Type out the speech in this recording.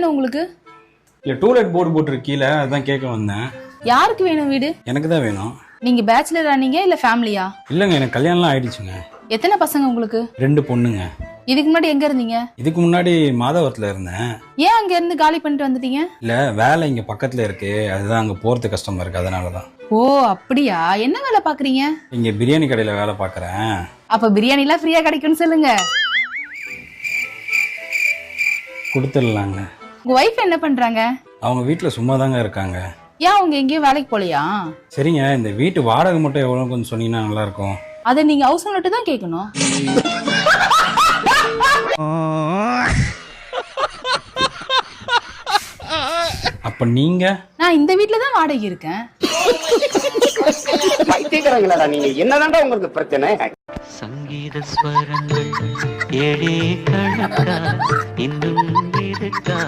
வேணும் உங்களுக்கு? இல்ல டூலெட் போர்டு போட்டுருக்கு கீழே, அதான் கேட்க வந்தேன். யாருக்கு வேணும் வீடு? எனக்கு தான் வேணும். நீங்க பேச்சுலரா நீங்க இல்ல ஃபேமிலியா? இல்லைங்க, எனக்கு கல்யாணம்லாம் ஆயிடுச்சுங்க. எத்தனை பசங்க உங்களுக்கு? 2 பொண்ணுங்க. இதுக்கு முன்னாடி எங்க இருந்தீங்க? இதுக்கு முன்னாடி மாதவரத்தில் இருந்தேன். ஏன் அங்க இருந்து காலி பண்ணிட்டு வந்துட்டீங்க? இல்ல வேலை இங்க பக்கத்துல இருக்கு, அதுதான் அங்க போறது கஷ்டமா இருக்கு, அதனாலதான். ஓ அப்படியா? என்ன வேலை பாக்குறீங்க? இங்க பிரியாணி கடையில வேலை பாக்குறேன். அப்ப பிரியாணி எல்லாம் ஃப்ரீயா கிடைக்கும்னு சொல்லுங்க. கொடுத்துடலாங்க. உங்க ஒய்ஃப் என்ன பண்றாங்க? அவங்க வீட்டுல சும்மா தாங்க இருக்காங்க. ஏன் அவங்க எங்கேயும் வேலைக்கு போலையா? சரிங்க, இந்த வீட்டு வாடகை மட்டும் எவ்வளவு கொஞ்சம் சொன்னீங்கன்னா நல்லா இருக்கும். அதை நீங்க ஹவுஸ் ஓனர்ட்ட தான் கேட்கணும். அப்ப நீங்க? நான் இந்த வீட்ல தான் வாடகை இருக்கேன். பைத்தியக்காரங்களா நீங்க? என்னதான்டா உங்களுக்கு பிரச்சனை? சங்கீத ஸ்வரங்கள் ஏழே கணக்கா இன்னும் இருக்கா?